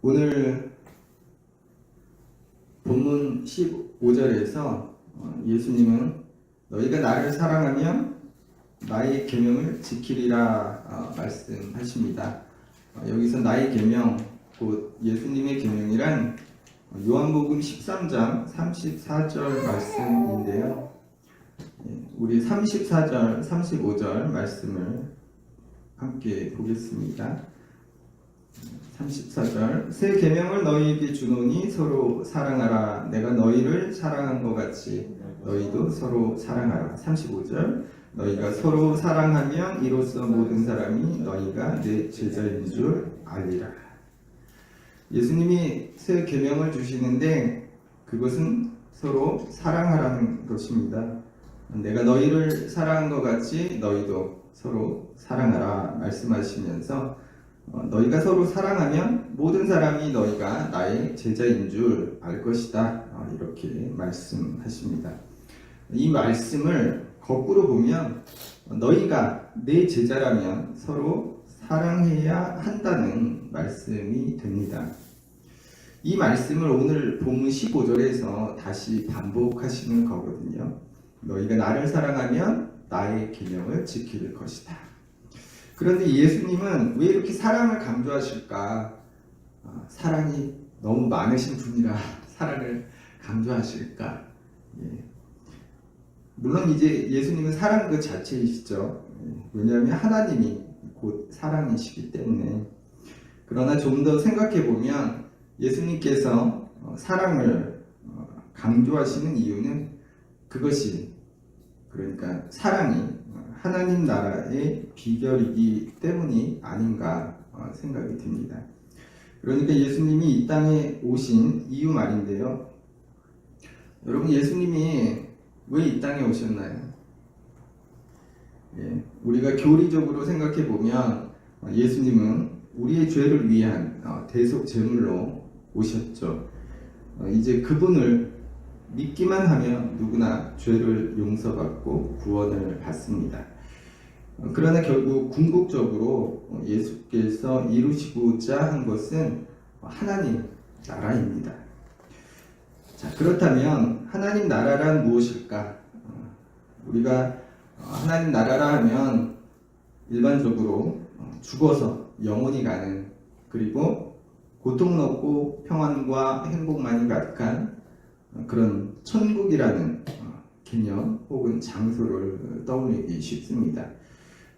오늘 본문 15절에서 예수님은 너희가 나를 사랑하면 나의 계명을 지키리라 말씀하십니다. 여기서 나의 계명, 곧 예수님의 계명이란 요한복음 13장 34절 말씀인데요. 우리 34절, 35절 말씀을 함께 보겠습니다. 34절 새 계명을 너희에게 주노니 서로 사랑하라. 내가 너희를 사랑한 것 같이 너희도 서로 사랑하라. 35절 너희가 서로 사랑하면 이로써 모든 사람이 너희가 내 제자인 줄 알리라. 예수님이 새 계명을 주시는데 그것은 서로 사랑하라는 것입니다. 내가 너희를 사랑한 것 같이 너희도 서로 사랑하라 말씀하시면서 너희가 서로 사랑하면 모든 사람이 너희가 나의 제자인 줄 알 것이다. 이렇게 말씀하십니다. 이 말씀을 거꾸로 보면 너희가 내 제자라면 서로 사랑해야 한다는 말씀이 됩니다. 이 말씀을 오늘 본문 15절에서 다시 반복하시는 거거든요. 너희가 나를 사랑하면 나의 계명을 지킬 것이다. 그런데 예수님은 왜 이렇게 사랑을 강조하실까? 사랑이 너무 많으신 분이라 사랑을 강조하실까? 물론 이제 예수님은 사랑 그 자체이시죠. 왜냐하면 하나님이 곧 사랑이시기 때문에. 그러나 좀 더 생각해 보면 예수님께서 사랑을 강조하시는 이유는 그것이, 그러니까 사랑이 하나님 나라의 비결이기 때문이 아닌가 생각이 듭니다. 그러니까 예수님이 이 땅에 오신 이유 말인데요. 여러분, 예수님이 왜 이 땅에 오셨나요? 우리가 교리적으로 생각해 보면 예수님은 우리의 죄를 위한 대속 제물로 오셨죠. 이제 그분을 믿기만 하면 누구나 죄를 용서받고 구원을 받습니다. 그러나 결국 궁극적으로 예수께서 이루시고자 한 것은 하나님 나라입니다. 자, 그렇다면 하나님 나라란 무엇일까? 우리가 하나님 나라라 하면 일반적으로 죽어서 영원히 가는, 그리고 고통은 없고 평안과 행복만이 가득한 그런 천국이라는 개념 혹은 장소를 떠올리기 쉽습니다.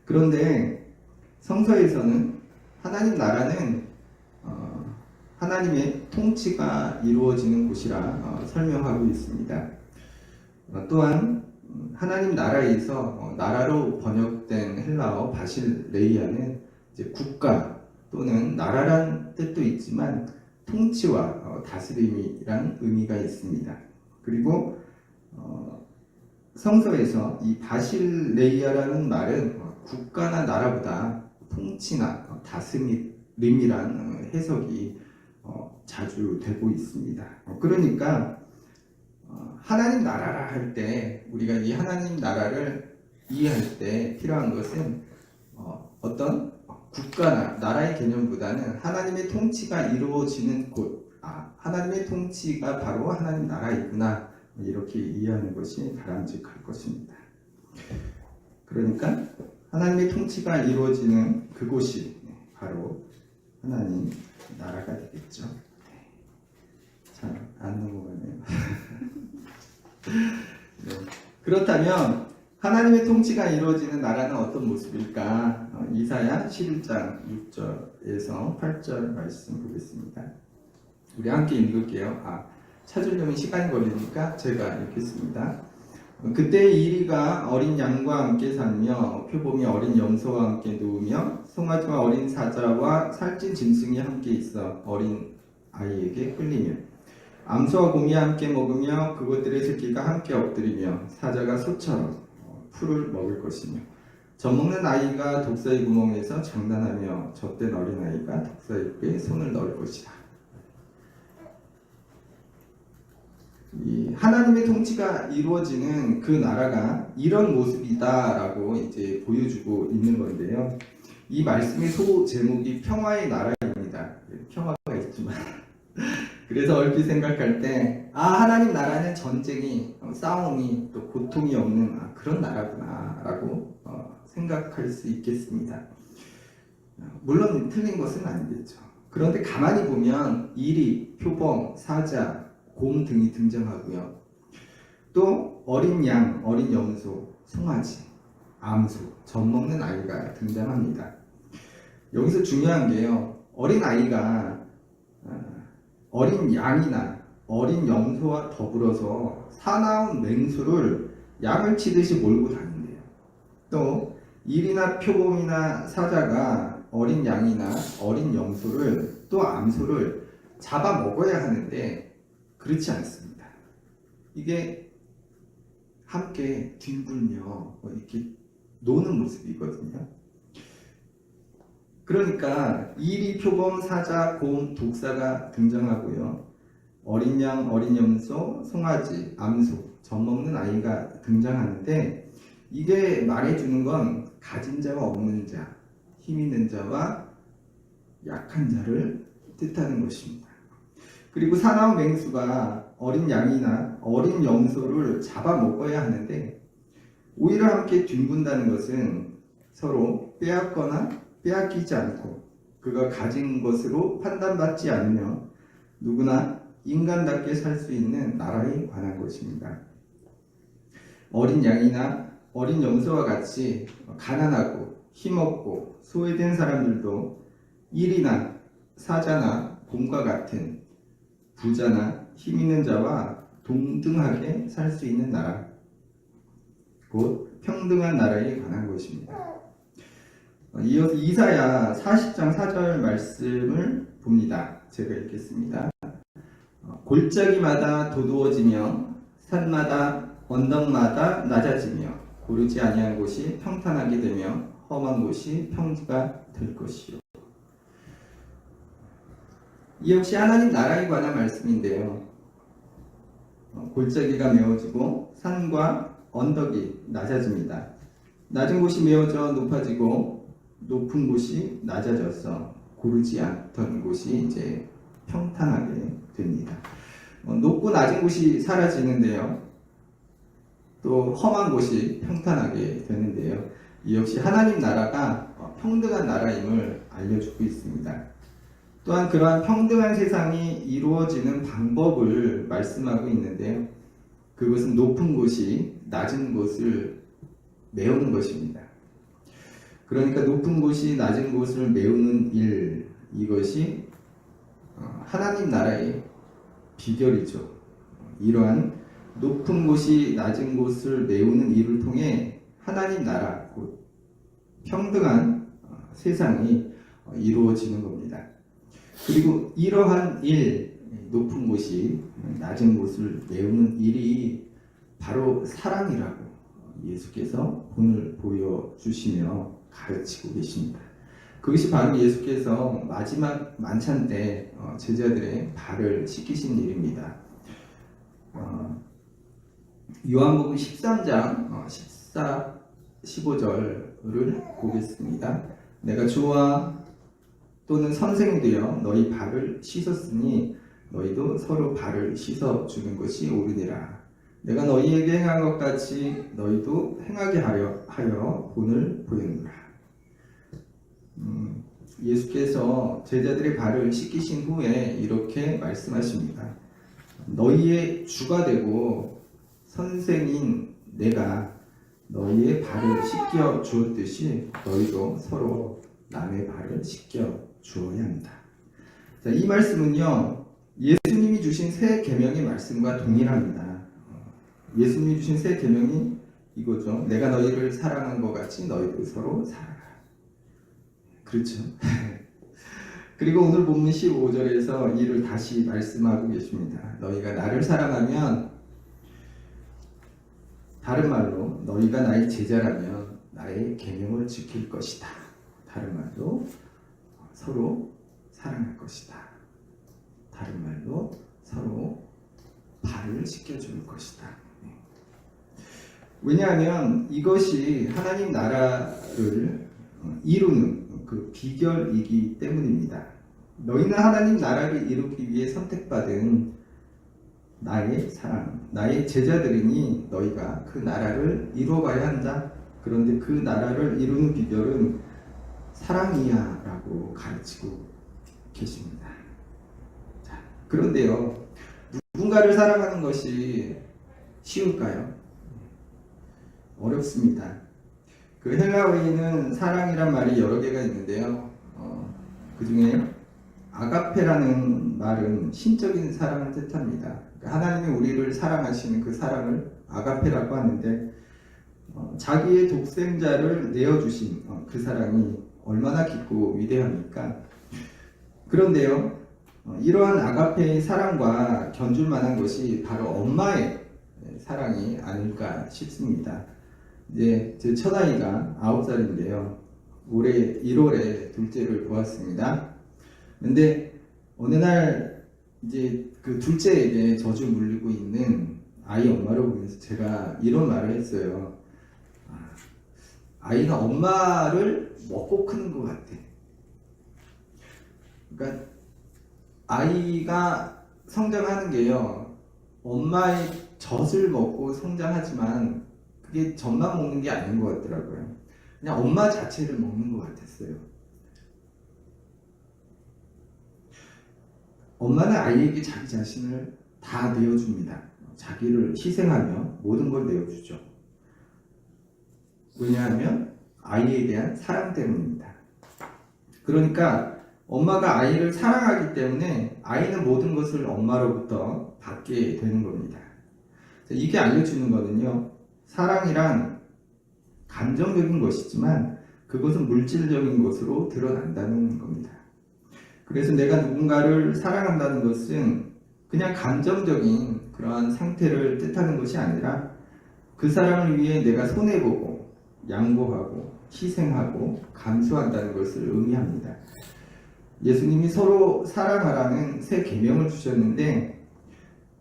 그런데 성서에서는 하나님 나라는 하나님의 통치가 이루어지는 곳이라 설명하고 있습니다. 또한 하나님 나라에서 나라로 번역된 헬라어 바실레이아는 이제 국가 또는 나라란 뜻도 있지만 통치와 다스림이란 의미가 있습니다. 그리고 성서에서 이 바실레이아라는 말은 국가나 나라보다 통치나 다스림이란 해석이 자주 되고 있습니다. 그러니까 하나님 나라라 할 때, 우리가 이 하나님 나라를 이해할 때 필요한 것은 어떤 국가나 나라의 개념보다는 하나님의 통치가 이루어지는 곳, 하나님의 통치가 바로 하나님 나라이구나, 이렇게 이해하는 것이 바람직할 것입니다. 그러니까 하나님의 통치가 이루어지는 그곳이 바로 하나님 나라가 되겠죠. 잘 안 넘어가네요. 네. 그렇다면 하나님의 통치가 이루어지는 나라는 어떤 모습일까? 이사야 11장 6절에서 8절 말씀 보겠습니다. 우리 함께 읽을게요. 찾으려면 시간이 걸리니까 제가 읽겠습니다. 그때 이리가 어린 양과 함께 살며 표범이 어린 염소와 함께 누우며 송아지와 어린 사자와 살찐 짐승이 함께 있어 어린 아이에게 끌리며 암소와 곰이 함께 먹으며 그것들의 새끼가 함께 엎드리며 사자가 소처럼 풀을 먹을 것이며 젖먹는 아이가 독사의 구멍에서 장난하며 젖된 어린아이가 독사의 입에 손을 넣을 것이다. 이 하나님의 통치가 이루어지는 그 나라가 이런 모습이다라고 이제 보여주고 있는 건데요. 이 말씀의 소 제목이 평화의 나라입니다. 평화가 있지만 그래서 얼핏 생각할 때 하나님 나라는 전쟁이 싸움이 또 고통이 없는 그런 나라구나 라고 생각할 수 있겠습니다. 물론 틀린 것은 아니겠죠. 그런데 가만히 보면 이리, 표범, 사자, 곰 등이 등장하고요. 또 어린 양, 어린 염소, 송아지, 암소, 젖 먹는 아이가 등장합니다. 여기서 중요한 게요. 어린 아이가 어린 양이나 어린 염소와 더불어서 사나운 맹수를 양을 치듯이 몰고 다닌대요. 또 일이나 표범이나 사자가 어린 양이나 어린 염소를 또 암소를 잡아 먹어야 하는데 그렇지 않습니다. 이게 함께 뒹굴며 이렇게 노는 모습이거든요. 그러니까 이리, 표범, 사자, 곰, 독사가 등장하고요. 어린 양, 어린 염소, 송아지, 암소, 젖 먹는 아이가 등장하는데 이게 말해주는 건 가진 자와 없는 자, 힘 있는 자와 약한 자를 뜻하는 것입니다. 그리고 사나운 맹수가 어린 양이나 어린 염소를 잡아먹어야 하는데 오히려 함께 뒹군다는 것은 서로 빼앗거나 빼앗기지 않고 그가 가진 것으로 판단받지 않으며 누구나 인간답게 살 수 있는 나라에 관한 것입니다. 어린 양이나 어린 염소와 같이 가난하고 힘없고 소외된 사람들도 일이나 사자나 곰과 같은 부자나 힘 있는 자와 동등하게 살 수 있는 나라, 곧 평등한 나라에 관한 것입니다. 이어서 이사야 40장 4절 말씀을 봅니다. 제가 읽겠습니다. 골짜기마다 도두어지며 산마다 언덕마다 낮아지며 고르지 아니한 곳이 평탄하게 되며 험한 곳이 평지가 될 것이요. 이 역시 하나님 나라에 관한 말씀인데요. 골짜기가 메워지고 산과 언덕이 낮아집니다. 낮은 곳이 메워져 높아지고 높은 곳이 낮아져서 고르지 않던 곳이 이제 평탄하게 됩니다. 높고 낮은 곳이 사라지는데요. 또 험한 곳이 평탄하게 되는데요. 이 역시 하나님 나라가 평등한 나라임을 알려주고 있습니다. 또한 그러한 평등한 세상이 이루어지는 방법을 말씀하고 있는데요. 그것은 높은 곳이 낮은 곳을 메우는 것입니다. 그러니까 높은 곳이 낮은 곳을 메우는 일, 이것이 하나님 나라의 비결이죠. 이러한 높은 곳이 낮은 곳을 메우는 일을 통해 하나님 나라, 곧 평등한 세상이 이루어지는 겁니다. 그리고 이러한 일, 높은 곳이 낮은 곳을 메우는 일이 바로 사랑이라고 예수께서 본을 보여주시며 가르치고 계십니다. 그것이 바로 예수께서 마지막 만찬 때 제자들의 발을 씻기신 일입니다. 요한복음 13장 14, 15절을 보겠습니다. 내가 주와 또는 선생이 되어 너희 발을 씻었으니 너희도 서로 발을 씻어주는 것이 옳으니라. 내가 너희에게 행한 것 같이 너희도 행하게 하여 본을 보였노라. 예수께서 제자들의 발을 씻기신 후에 이렇게 말씀하십니다. 너희의 주가 되고 선생인 내가 너희의 발을 씻겨 주었듯이 너희도 서로 남의 발을 씻겨 주어야 한다. 자, 이 말씀은요, 예수님이 주신 새 계명의 말씀과 동일합니다. 예수님이 주신 새 계명이 이거죠. 내가 너희를 사랑한 것 같이 너희도 서로 사랑하라. 그렇죠. 그리고 오늘 본문 15절에서 이를 다시 말씀하고 계십니다. 너희가 나를 사랑하면, 다른 말로 너희가 나의 제자라면 나의 계명을 지킬 것이다. 다른 말로 서로 사랑할 것이다. 다른 말로 서로 발을 씻겨줄 것이다. 왜냐하면 이것이 하나님 나라를 이루는 그 비결이기 때문입니다. 너희는 하나님 나라를 이루기 위해 선택받은 나의 사랑, 나의 제자들이니 너희가 그 나라를 이루어가야 한다. 그런데 그 나라를 이루는 비결은 사랑이야 라고 가르치고 계십니다. 자, 그런데요, 누군가를 사랑하는 것이 쉬울까요? 어렵습니다. 그 헬라어에는 사랑이란 말이 여러 개가 있는데요. 그 중에 아가페라는 말은 신적인 사랑을 뜻합니다. 그러니까 하나님이 우리를 사랑하시는 그 사랑을 아가페라고 하는데, 자기의 독생자를 내어주신 그 사랑이 얼마나 깊고 위대합니까? 그런데요, 이러한 아가페의 사랑과 견줄 만한 것이 바로 엄마의 사랑이 아닐까 싶습니다. 이제 제 첫아이가 9살인데요. 올해 1월에 둘째를 보았습니다. 근데 어느 날 이제 그 둘째에게 젖을 물리고 있는 아이 엄마를 보면서 제가 이런 말을 했어요. 아이는 엄마를 먹고 크는 것 같아. 그러니까 아이가 성장하는 게요, 엄마의 젖을 먹고 성장하지만 그게 젖만 먹는 게 아닌 것 같더라고요. 그냥 엄마 자체를 먹는 것 같았어요. 엄마는 아이에게 자기 자신을 다 내어줍니다. 자기를 희생하며 모든 걸 내어주죠. 왜냐하면 아이에 대한 사랑 때문입니다. 그러니까 엄마가 아이를 사랑하기 때문에 아이는 모든 것을 엄마로부터 받게 되는 겁니다. 이게 알려주는 거는요, 사랑이란 감정적인 것이지만 그것은 물질적인 것으로 드러난다는 겁니다. 그래서 내가 누군가를 사랑한다는 것은 그냥 감정적인 그러한 상태를 뜻하는 것이 아니라 그 사람을 위해 내가 손해보고 양보하고 희생하고 감수한다는 것을 의미합니다. 예수님이 서로 사랑하라는 새 계명을 주셨는데,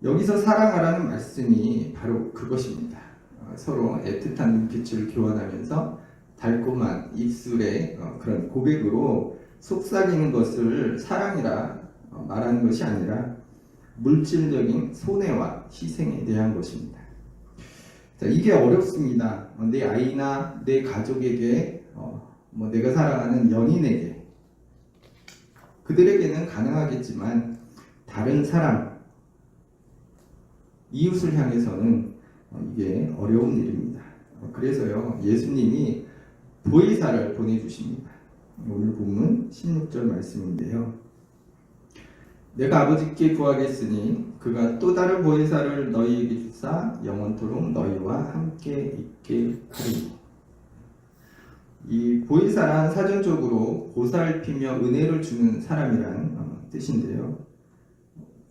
여기서 사랑하라는 말씀이 바로 그것입니다. 서로 애틋한 눈빛을 교환하면서 달콤한 입술의 그런 고백으로 속삭이는 것을 사랑이라 말하는 것이 아니라 물질적인 손해와 희생에 대한 것입니다. 자, 이게 어렵습니다. 내 아이나 내 가족에게, 내가 사랑하는 연인에게, 그들에게는 가능하겠지만 다른 사람, 이웃을 향해서는 이게 어려운 일입니다. 그래서요, 예수님이 보혜사를 보내주십니다. 오늘 본문 16절 말씀인데요. 내가 아버지께 구하겠으니 그가 또 다른 보혜사를 너희에게 주사 영원토록 너희와 함께 있게 하리니. 이 보혜사란 사전적으로 보살피며 은혜를 주는 사람이란 뜻인데요.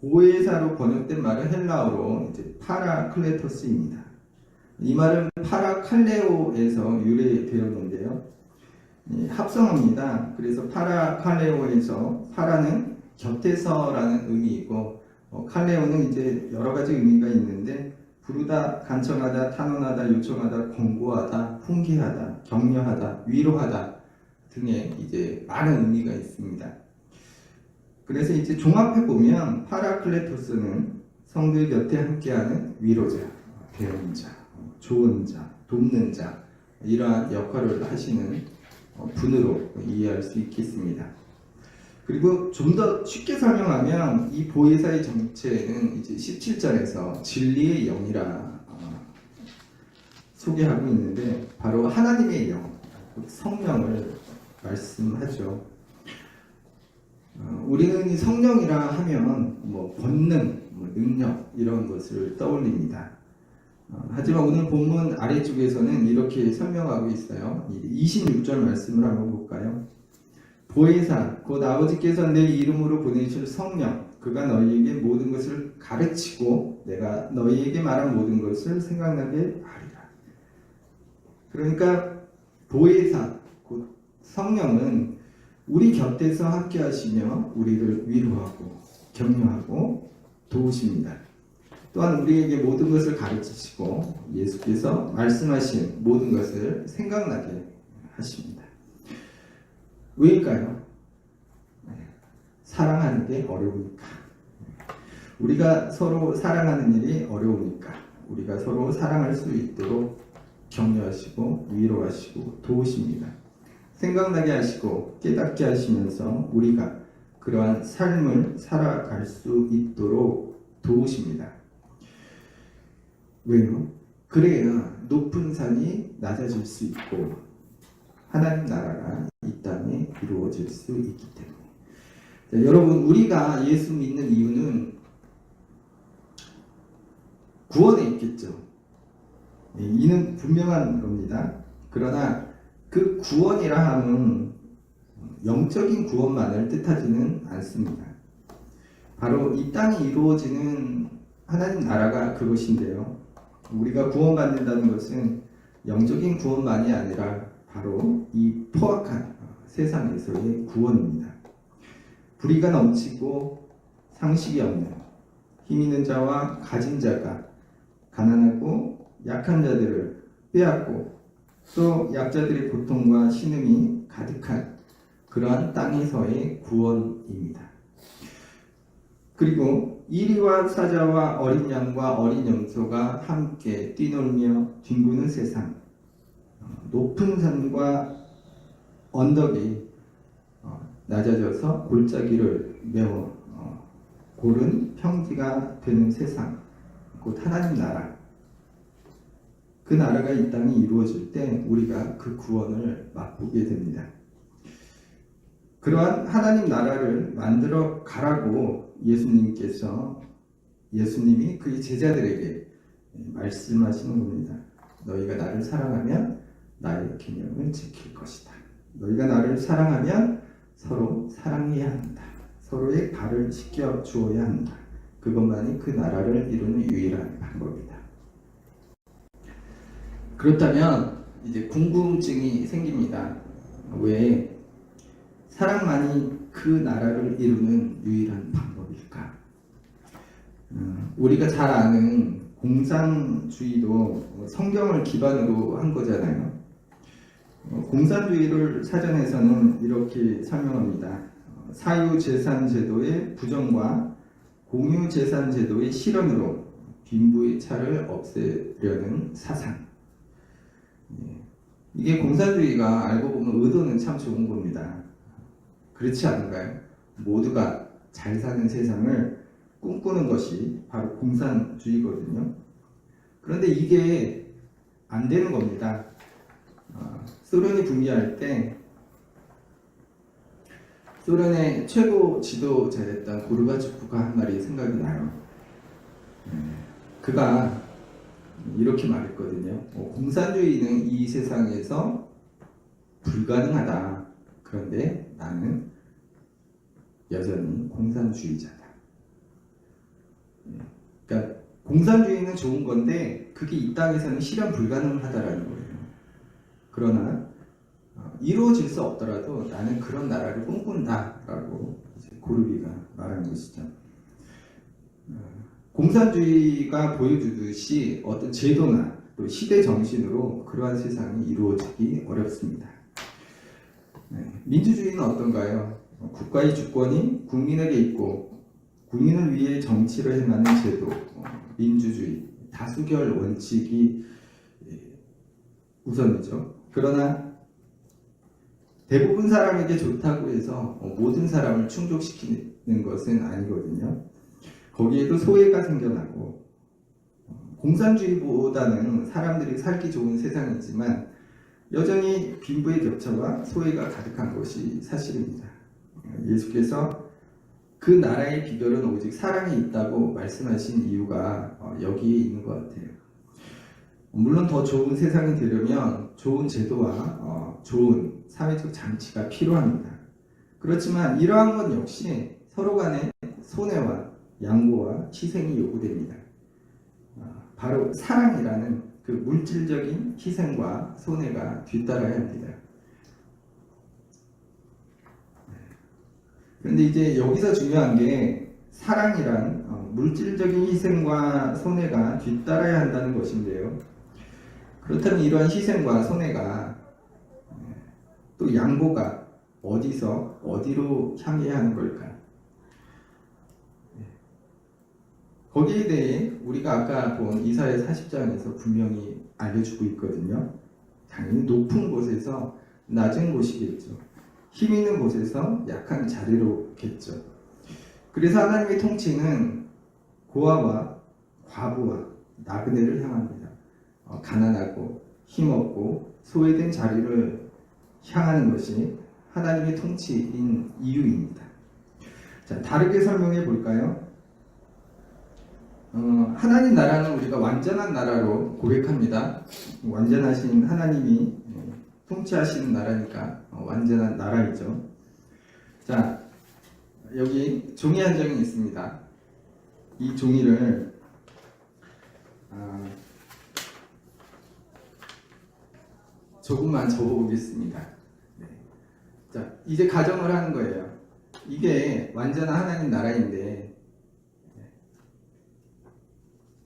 보혜사로 번역된 말은 헬라어로 이제 파라클레토스입니다. 이 말은 파라칼레오에서 유래되었는데요. 합성어입니다. 그래서 파라칼레오에서 파라는 곁에서라는 의미이고, 칼레오는 이제 여러 가지 의미가 있는데, 부르다, 간청하다, 탄원하다, 요청하다, 권고하다, 훈계하다, 격려하다, 위로하다 등의 이제 많은 의미가 있습니다. 그래서 이제 종합해 보면 파라클레토스는 성도의 곁에 함께하는 위로자, 배우는 자, 좋은 자, 돕는 자, 이러한 역할을 하시는 분으로 이해할 수 있겠습니다. 그리고 좀 더 쉽게 설명하면 이 보혜사의 정체는 이제 17절에서 진리의 영이라 소개하고 있는데, 바로 하나님의 영, 성령을 말씀하죠. 우리는 이 성령이라 하면 본능, 능력 이런 것을 떠올립니다. 하지만 오늘 본문 아래쪽에서는 이렇게 설명하고 있어요. 26절 말씀을 한번 볼까요? 보혜사, 곧 아버지께서 내 이름으로 보내실 성령, 그가 너희에게 모든 것을 가르치고 내가 너희에게 말한 모든 것을 생각나게 하리라. 그러니까 보혜사, 곧 성령은 우리 곁에서 함께 하시며 우리를 위로하고 격려하고 도우십니다. 또한 우리에게 모든 것을 가르치시고 예수께서 말씀하신 모든 것을 생각나게 하십니다. 왜일까요? 사랑하는 게 어려우니까. 우리가 서로 사랑하는 일이 어려우니까 우리가 서로 사랑할 수 있도록 격려하시고 위로하시고 도우십니다. 생각나게 하시고 깨닫게 하시면서 우리가 그러한 삶을 살아갈 수 있도록 도우십니다. 왜요? 그래야 높은 산이 낮아질 수 있고 하나님 나라가 이 땅에 이루어질 수 있기 때문에. 자, 여러분, 우리가 예수 믿는 이유는 구원에 있겠죠. 이는 분명한 겁니다. 그러나 그 구원이라 함은 영적인 구원만을 뜻하지는 않습니다. 바로 이 땅에 이루어지는 하나님 나라가 그것인데요. 우리가 구원받는다는 것은 영적인 구원만이 아니라 바로 이 포악한 세상에서의 구원입니다. 불의가 넘치고 상식이 없는 힘 있는 자와 가진 자가 가난하고 약한 자들을 빼앗고 또 약자들의 고통과 신음이 가득한 그러한 땅에서의 구원입니다. 그리고 이리와 사자와 어린 양과 어린 염소가 함께 뛰놀며 뒹구는 세상, 높은 산과 언덕이 낮아져서 골짜기를 메워 고른 평지가 되는 세상, 곧 하나님 나라, 그 나라가 이 땅에 이루어질 때 우리가 그 구원을 맛보게 됩니다. 그러한 하나님 나라를 만들어 가라고 예수님이 그의 제자들에게 말씀하시는 겁니다. 너희가 나를 사랑하면 나의 계명을 지킬 것이다. 너희가 나를 사랑하면 서로 사랑해야 한다. 서로의 발을 씻겨 주어야 한다. 그것만이 그 나라를 이루는 유일한 방법이다. 그렇다면 이제 궁금증이 생깁니다. 왜 사랑만이 그 나라를 이루는 유일한 방법일까? 우리가 잘 아는 공산주의도 성경을 기반으로 한 거잖아요. 공산주의를 사전에서는 이렇게 설명합니다. 사유재산제도의 부정과 공유재산제도의 실현으로 빈부의 차를 없애려는 사상. 이게 공산주의가 알고 보면 의도는 참 좋은 겁니다. 그렇지 않은가요? 모두가 잘 사는 세상을 꿈꾸는 것이 바로 공산주의거든요. 그런데 이게 안 되는 겁니다. 소련이 붕괴할 때 소련의 최고 지도자였던 고르바초프가 한 말이 생각이 나요. 그가 이렇게 말했거든요. 공산주의는 이 세상에서 불가능하다. 그런데 나는 여전히 공산주의자다. 그러니까 공산주의는 좋은 건데 그게 이 땅에서는 실현 불가능하다라는 거예요. 그러나 이루어질 수 없더라도 나는 그런 나라를 꿈꾼다라고 고르비가 말하는 것이죠. 공산주의가 보여주듯이 어떤 제도나 또 시대 정신으로 그러한 세상이 이루어지기 어렵습니다. 민주주의는 어떤가요? 국가의 주권이 국민에게 있고 국민을 위해 정치를 행하는 제도, 민주주의, 다수결 원칙이 우선이죠. 그러나 대부분 사람에게 좋다고 해서 모든 사람을 충족시키는 것은 아니거든요. 거기에도 소외가 생겨나고 공산주의보다는 사람들이 살기 좋은 세상이지만 여전히 빈부의 격차와 소외가 가득한 것이 사실입니다. 예수께서 그 나라의 비결은 오직 사랑에 있다고 말씀하신 이유가 여기에 있는 것 같아요. 물론 더 좋은 세상이 되려면 좋은 제도와 좋은 사회적 장치가 필요합니다. 그렇지만 이러한 것 역시 서로 간의 손해와 양보와 희생이 요구됩니다. 바로 사랑이라는 그 물질적인 희생과 손해가 뒤따라야 합니다. 그런데 이제 여기서 중요한 게 사랑이란 물질적인 희생과 손해가 뒤따라야 한다는 것인데요. 그렇다면 이러한 희생과 손해가 또 양보가 어디서 어디로 향해야 하는 걸까? 거기에 대해 우리가 아까 본 이사야 40장에서 분명히 알려주고 있거든요. 당연히 높은 곳에서 낮은 곳이겠죠. 힘 있는 곳에서 약한 자리로겠죠. 그래서 하나님의 통치는 고아와 과부와 나그네를 향합니다. 가난하고 힘없고 소외된 자리를 향하는 것이 하나님의 통치인 이유입니다. 자, 다르게 설명해 볼까요? 하나님 나라는 우리가 완전한 나라로 고백합니다. 완전하신 하나님이 통치하시는 나라니까 완전한 나라이죠. 자, 여기 종이 한 장이 있습니다. 이 종이를 조금만 접어보겠습니다. 네. 자, 이제 가정을 하는 거예요. 이게 완전한 하나님 나라인데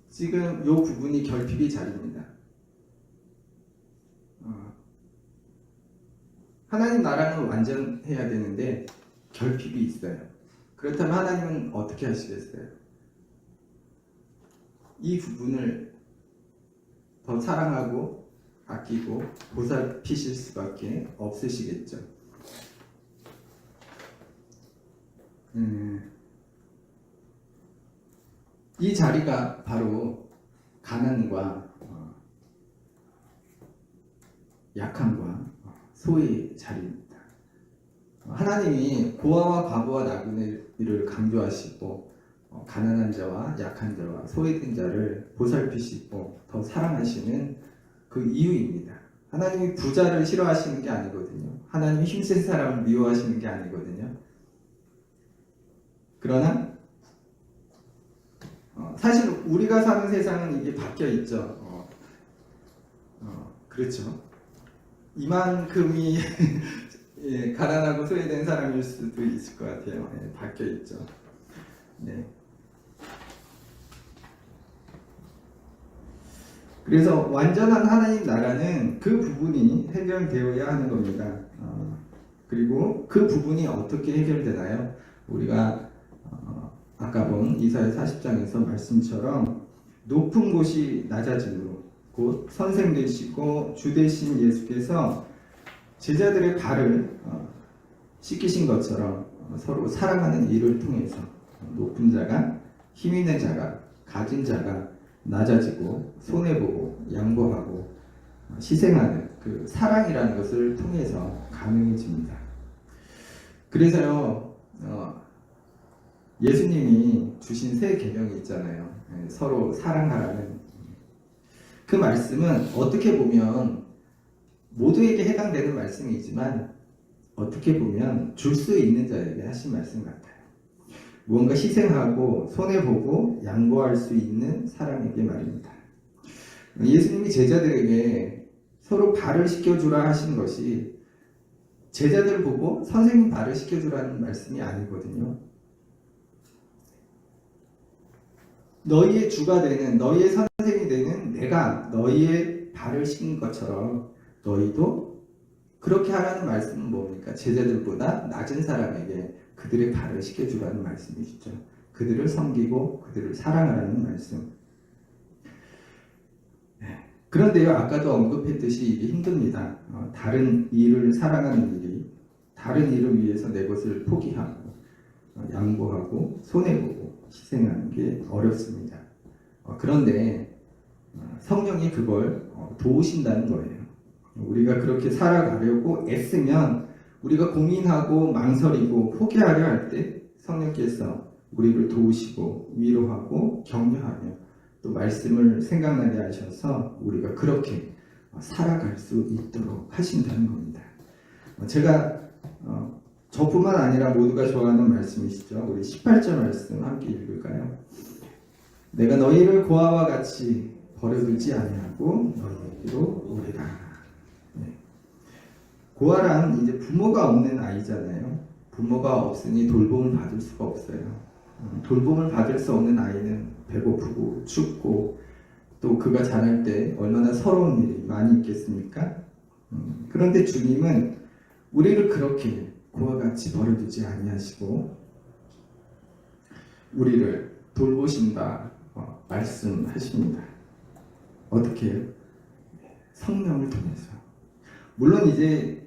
지금 이 부분이 결핍의 자리입니다. 하나님 나라는 완전해야 되는데 결핍이 있어요. 그렇다면 하나님은 어떻게 하시겠어요? 이 부분을 더 사랑하고 아끼고 보살피실 수밖에 없으시겠죠. 이 자리가 바로 가난과 약함과 소외의 자리입니다. 하나님이 고아와 과부와 나그네를 강조하시고 가난한 자와 약한 자와 소외된 자를 보살피시고 더 사랑하시는 그 이유입니다. 하나님이 부자를 싫어하시는 게 아니거든요. 하나님이 힘센 사람을 미워하시는 게 아니거든요. 그러나 사실 우리가 사는 세상은 이게 바뀌어 있죠. 그렇죠. 이만큼이 예, 가난하고 소외된 사람일 수도 있을 것 같아요. 예, 바뀌어 있죠. 네. 그래서 완전한 하나님 나라는 그 부분이 해결되어야 하는 겁니다. 그리고 그 부분이 어떻게 해결되나요? 우리가 아까 본 이사야 40장에서 말씀처럼 높은 곳이 낮아짐으로 곧 선생 되시고 주 되신 예수께서 제자들의 발을 씻기신 것처럼 서로 사랑하는 일을 통해서 높은 자가 힘 있는 자가 가진 자가 낮아지고 손해보고 양보하고 희생하는 그 사랑이라는 것을 통해서 가능해집니다. 그래서요 예수님이 주신 새 계명이 있잖아요. 서로 사랑하라는 그 말씀은 어떻게 보면 모두에게 해당되는 말씀이지만 어떻게 보면 줄 수 있는 자에게 하신 말씀 같아요. 무언가 희생하고 손해보고 양보할 수 있는 사람에게 말입니다. 예수님이 제자들에게 서로 발을 씻겨주라 하신 것이 제자들 보고 선생님 발을 씻겨주라는 말씀이 아니거든요. 너희의 주가 되는 너희의 선생이 되는 내가 너희의 발을 씻긴 것처럼 너희도 그렇게 하라는 말씀은 뭡니까? 제자들보다 낮은 사람에게 그들의 발을 씻겨주라는 말씀이시죠. 그들을 섬기고 그들을 사랑하라는 말씀. 그런데요, 아까도 언급했듯이 이게 힘듭니다. 다른 이를 사랑하는 일이 다른 이를 위해서 내 것을 포기하고 양보하고 손해보고 희생하는 게 어렵습니다. 그런데 성령이 그걸 도우신다는 거예요. 우리가 그렇게 살아가려고 애쓰면 우리가 고민하고 망설이고 포기하려 할 때 성령께서 우리를 도우시고 위로하고 격려하며 또 말씀을 생각나게 하셔서 우리가 그렇게 살아갈 수 있도록 하신다는 겁니다. 제가 저뿐만 아니라 모두가 좋아하는 말씀이시죠. 우리 18절 말씀 함께 읽을까요? 내가 너희를 고아와 같이 버려두지 아니하고 너희에게로 오리라. 네. 고아란 이제 부모가 없는 아이잖아요. 부모가 없으니 돌봄을 받을 수가 없어요. 돌봄을 받을 수 없는 아이는 배고프고 춥고 또 그가 자랄 때 얼마나 서러운 일이 많이 있겠습니까? 그런데 주님은 우리를 그렇게 고아와 같이 버려두지 아니하시고 우리를 돌보신다, 말씀하십니다. 어떻게 해요? 성령을 통해서. 물론 이제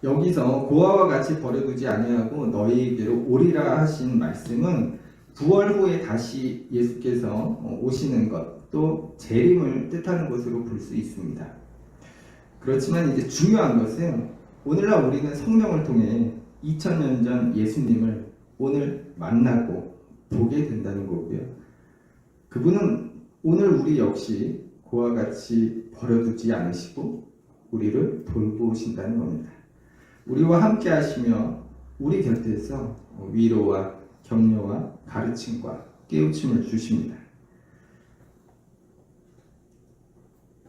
여기서 고아와 같이 버려두지 아니하고 너희에게로 오리라 하신 말씀은 부활 후에 다시 예수께서 오시는 것, 또 재림을 뜻하는 것으로 볼 수 있습니다. 그렇지만 이제 중요한 것은 오늘날 우리는 성령을 통해 2000년 전 예수님을 오늘 만나고 보게 된다는 거고요. 그분은 오늘 우리 역시 그와 같이 버려두지 않으시고 우리를 돌보신다는 겁니다. 우리와 함께 하시며 우리 곁에서 위로와 격려와 가르침과 깨우침을 주십니다.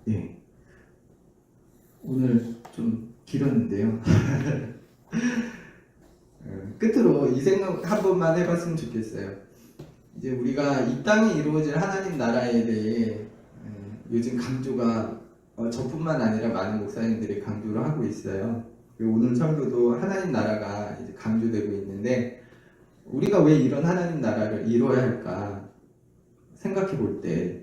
예. 오늘 좀 길었는데요. 끝으로 이 생각 한 번만 해봤으면 좋겠어요. 이제 우리가 이 땅에 이루어질 하나님 나라에 대해 요즘 강조가 저뿐만 아니라 많은 목사님들이 강조를 하고 있어요. 그리고 오늘 설교도 하나님 나라가 이제 강조되고 있는데 우리가 왜 이런 하나님 나라를 이루어야 할까 생각해 볼 때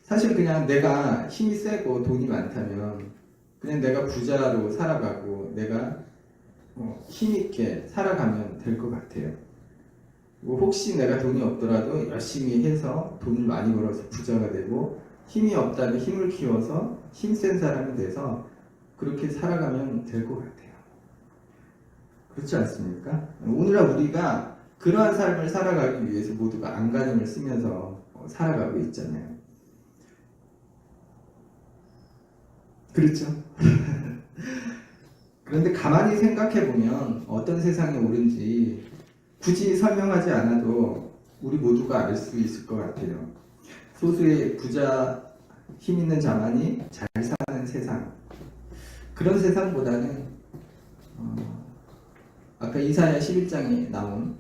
사실 그냥 내가 힘이 세고 돈이 많다면 그냥 내가 부자로 살아가고 내가 힘있게 살아가면 될 것 같아요. 혹시 내가 돈이 없더라도 열심히 해서 돈을 많이 벌어서 부자가 되고 힘이 없다면 힘을 키워서 힘센 사람이 돼서 그렇게 살아가면 될 것 같아요. 그렇지 않습니까? 오늘날 우리가 그러한 삶을 살아가기 위해서 모두가 안간힘을 쓰면서 살아가고 있잖아요. 그렇죠? 그런데 가만히 생각해보면 어떤 세상이 옳은지 굳이 설명하지 않아도 우리 모두가 알 수 있을 것 같아요. 소수의 부자, 힘 있는 자만이 잘 사는 세상. 그런 세상보다는 아까 이사야 11장에 나온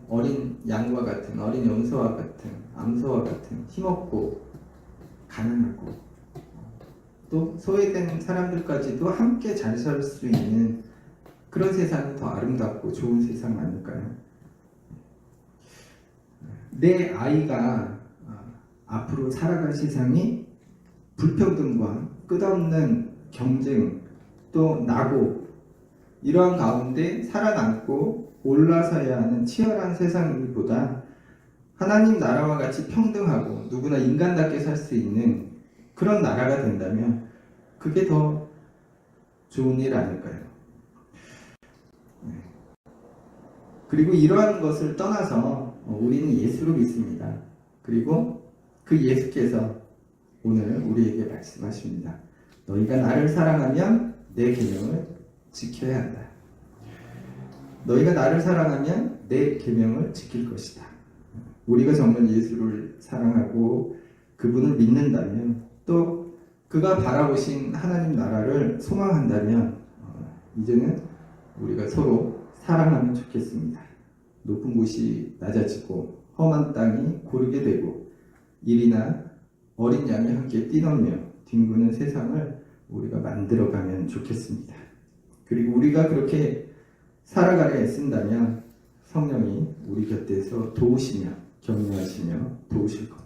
어린 양과 같은, 어린 염소와 같은, 암소와 같은 힘없고 가난하고 또 소외된 사람들까지도 함께 잘 살 수 있는 그런 세상이 더 아름답고 좋은 세상 아닐까요? 내 아이가 앞으로 살아갈 세상이 불평등과 끝없는 경쟁 또 낙오 이러한 가운데 살아남고 올라서야 하는 치열한 세상보다 하나님 나라와 같이 평등하고 누구나 인간답게 살 수 있는 그런 나라가 된다면 그게 더 좋은 일 아닐까요? 그리고 이러한 것을 떠나서 우리는 예수를 믿습니다. 그리고 그 예수께서 오늘 우리에게 말씀하십니다. 너희가 나를 사랑하면 내 계명을 지켜야 한다. 너희가 나를 사랑하면 내 계명을 지킬 것이다. 우리가 정말 예수를 사랑하고 그분을 믿는다면 또 그가 바라보신 하나님 나라를 소망한다면 이제는 우리가 서로 사랑하면 좋겠습니다. 높은 곳이 낮아지고 험한 땅이 고르게 되고 일이나 어린 양이 함께 뛰놀며 뒹구는 세상을 우리가 만들어가면 좋겠습니다. 그리고 우리가 그렇게 살아가려 애쓴다면 성령이 우리 곁에서 도우시며 격려하시며 도우실 겁니다.